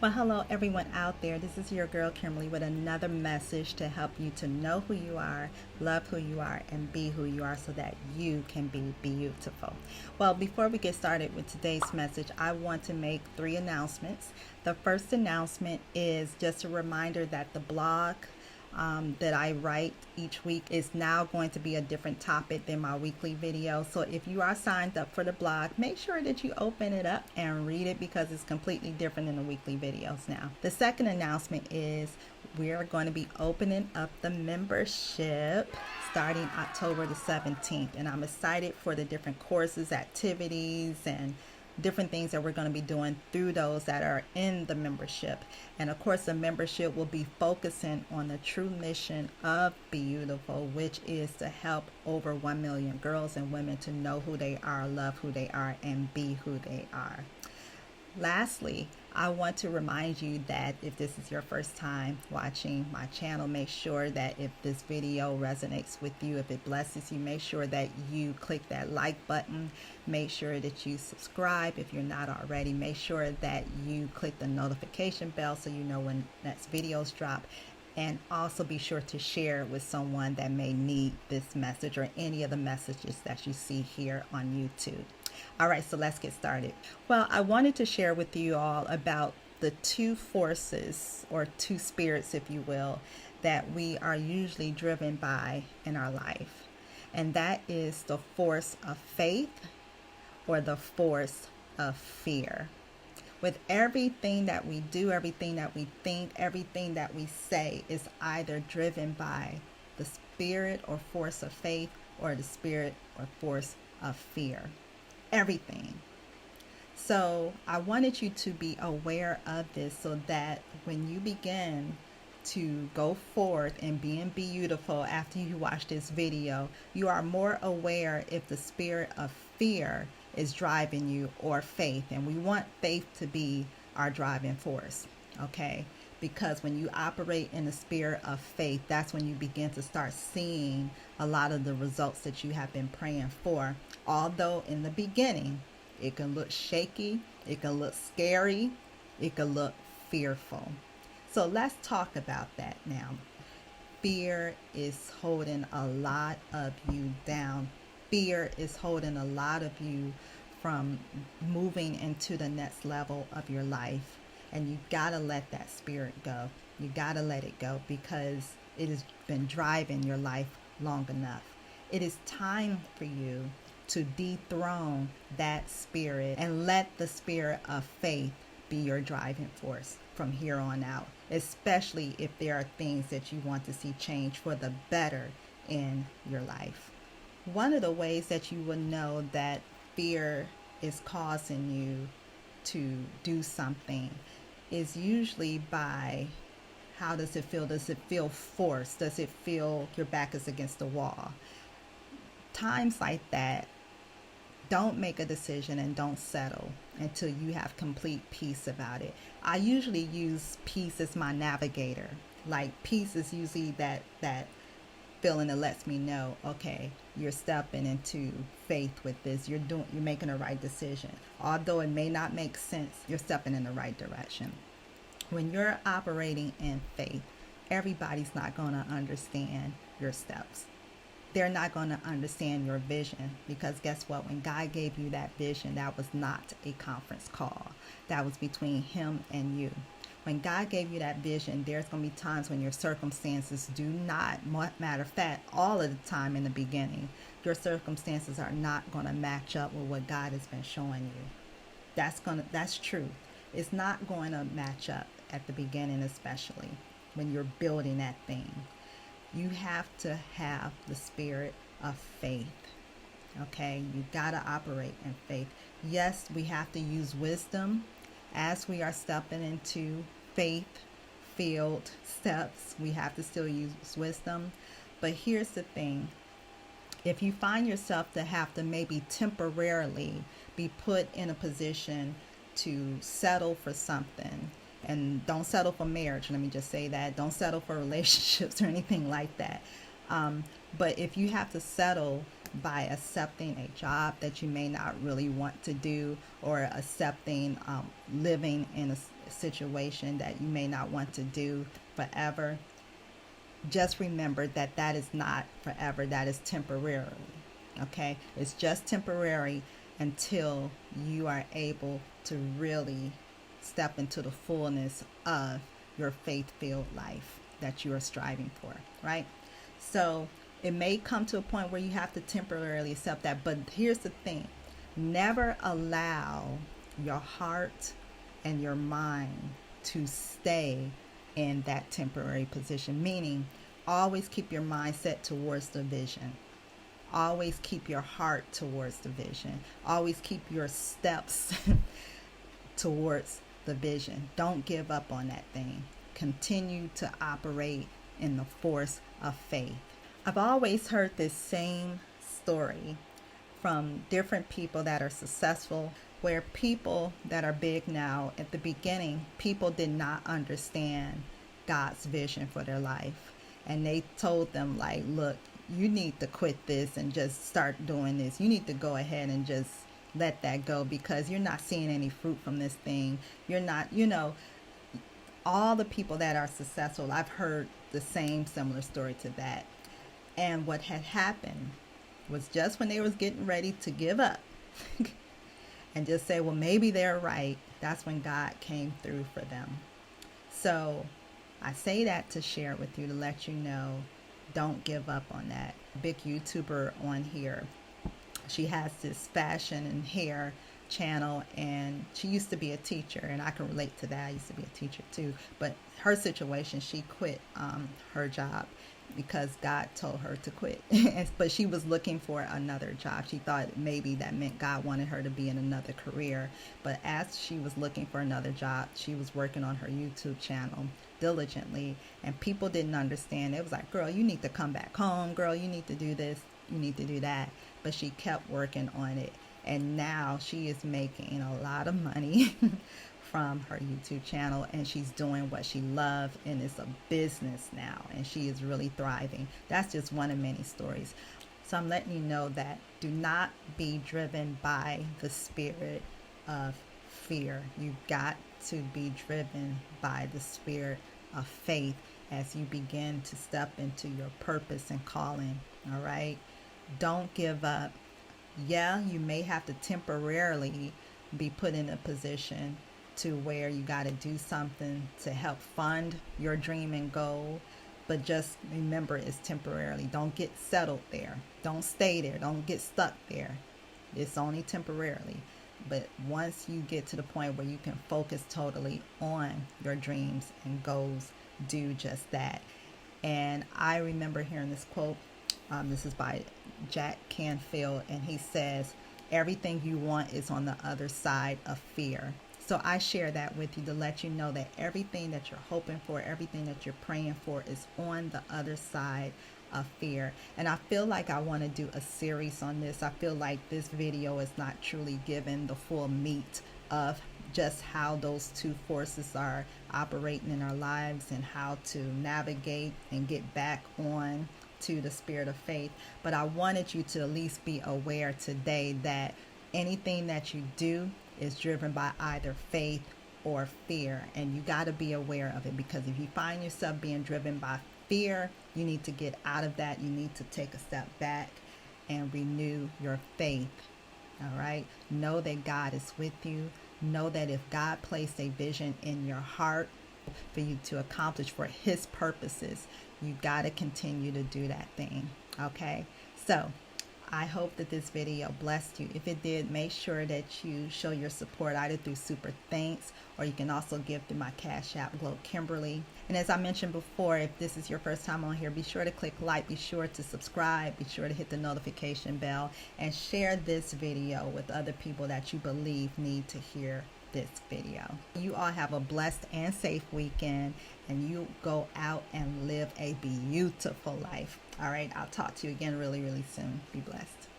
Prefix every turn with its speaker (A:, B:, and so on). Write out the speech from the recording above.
A: Well, hello everyone out there. This is your girl Kimberly with another message to help you to know who you are, love who you are, and be who you are so that you can be beautiful. Well, before we get started with today's message, I want to make 3 announcements. The first announcement is just a reminder that the blog that I write each week is now going to be a different topic than my weekly video. So if you are signed up for the blog, make sure that you open it up and read it because it's completely different than the weekly videos now. The second announcement is we are going to be opening up the membership starting October the 17th. And I'm excited for the different courses, activities, and different things that we're going to be doing through those that are in the membership. And of course, the membership will be focusing on the true mission of Beautiful, which is to help over 1 million girls and women to know who they are, love who they are, and be who they are. Lastly, I want to remind you that if this is your first time watching my channel, make sure that if this video resonates with you, if it blesses you, make sure that you click that like button. Make sure that you subscribe if you're not already. Make sure that you click the notification bell so you know when next videos drop. And also be sure to share with someone that may need this message or any of the messages that you see here on YouTube. All right, so let's get started. Well, I wanted to share with you all about the 2 forces or 2 spirits, if you will, that we are usually driven by in our life. And that is the force of faith or the force of fear. With everything that we do, everything that we think, everything that we say is either driven by the spirit or force of faith or the spirit or force of fear. Everything. So I wanted you to be aware of this so that when you begin to go forth and being beautiful after you watch this video, you are more aware if the spirit of fear is driving you or faith. And we want faith to be our driving force, okay? Because when you operate in the spirit of faith, that's when you begin to start seeing a lot of the results that you have been praying for. Although in the beginning, it can look shaky, it can look scary, it can look fearful. So let's talk about that now. Fear is holding a lot of you down. Fear is holding a lot of you from moving into the next level of your life. And you gotta let that spirit go. You gotta let it go because it has been driving your life long enough. It is time for you to dethrone that spirit and let the spirit of faith be your driving force from here on out, especially if there are things that you want to see change for the better in your life. One of the ways that you will know that fear is causing you to do something is usually by how does it feel? Does it feel forced? Does it feel your back is against the wall? Times like that, don't make a decision and don't settle until you have complete peace about it. I usually use peace as my navigator. Like peace is usually that feeling that lets me know, okay, you're stepping into faith with this. You're making the right decision. Although it may not make sense, you're stepping in the right direction. When you're operating in faith, everybody's not going to understand your steps. They're not going to understand your vision because guess what? When God gave you that vision, that was not a conference call. That was between Him and you. When God gave you that vision, there's going to be times when your circumstances do not, matter of fact, all of the time in the beginning, your circumstances are not going to match up with what God has been showing you. That's true. It's not going to match up at the beginning, especially when you're building that thing. You have to have the spirit of faith. Okay? You got to operate in faith. Yes, we have to use wisdom as we are stepping into faith-filled steps. We have to still use wisdom. But here's the thing. If you find yourself to have to maybe temporarily be put in a position to settle for something, and don't settle for marriage, let me just say that. Don't settle for relationships or anything like that. But if you have to settle by accepting a job that you may not really want to do, or accepting living in situation that you may not want to do forever, just remember that that is not forever. That is temporarily. Okay? It's just temporary until you are able to really step into the fullness of your faith-filled life that you are striving for, right? So it may come to a point where you have to temporarily accept that. But here's the thing. Never allow your heart and your mind to stay in that temporary position. Meaning, always keep your mind set towards the vision. Always keep your heart towards the vision. Always keep your steps towards the vision. Don't give up on that thing. Continue to operate in the force of faith. I've always heard this same story from different people that are successful, where people that are big now, at the beginning, people did not understand God's vision for their life. And they told them, like, look, you need to quit this and just start doing this. You need to go ahead and just let that go, because you're not seeing any fruit from this thing. You're not, all the people that are successful, I've heard the same similar story to that. And what had happened was, just when they was getting ready to give up and just say, well, maybe they're right, that's when God came through for them. So I say that to share with you, to let you know, don't give up on that. Big YouTuber on here, she has this fashion and hair channel, and she used to be a teacher, and I can relate to that. I used to be a teacher too, but her situation, she quit her job because God told her to quit. But she was looking for another job. She thought maybe that meant God wanted her to be in another career. But as she was looking for another job, she was working on her YouTube channel diligently, and people didn't understand. It was like, girl, you need to come back home. Girl, you need to do this. You need to do that. But she kept working on it, and now she is making a lot of money from her YouTube channel, and she's doing what she loves, and it's a business now, and she is really thriving. That's just one of many stories. So I'm letting you know that do not be driven by the spirit of fear. You've got to be driven by the spirit of faith as you begin to step into your purpose and calling. All right? Don't give up. Yeah, you may have to temporarily be put in a position to where you got to do something to help fund your dream and goal, but just remember, it's temporarily. Don't get settled there. Don't stay there. Don't get stuck there. It's only temporarily. But once you get to the point where you can focus totally on your dreams and goals, do just that. And I remember hearing this quote. This is by Jack Canfield, and he says, everything you want is on the other side of fear. So I share that with you to let you know that everything that you're hoping for, everything that you're praying for is on the other side of fear. And I feel like I want to do a series on this. I feel like this video is not truly given the full meat of just how those two forces are operating in our lives and how to navigate and get back on to the spirit of faith. But I wanted you to at least be aware today that anything that you do is driven by either faith or fear, and you got to be aware of it, because if you find yourself being driven by fear, you need to get out of that. You need to take a step back and renew your faith. All right, know that God is with you. Know that if God placed a vision in your heart for you to accomplish for his purposes, you got to continue to do that thing. Okay, so I hope that this video blessed you. If it did, make sure that you show your support either through super thanks, or you can also give through my Cashapp GlowKimberly. And as I mentioned before, if this is your first time on here, be sure to click like, be sure to subscribe, be sure to hit the notification bell, and share this video with other people that you believe need to hear this video. You all have a blessed and safe weekend, and you go out and live a beautiful life. All right, I'll talk to you again really, really soon. Be blessed.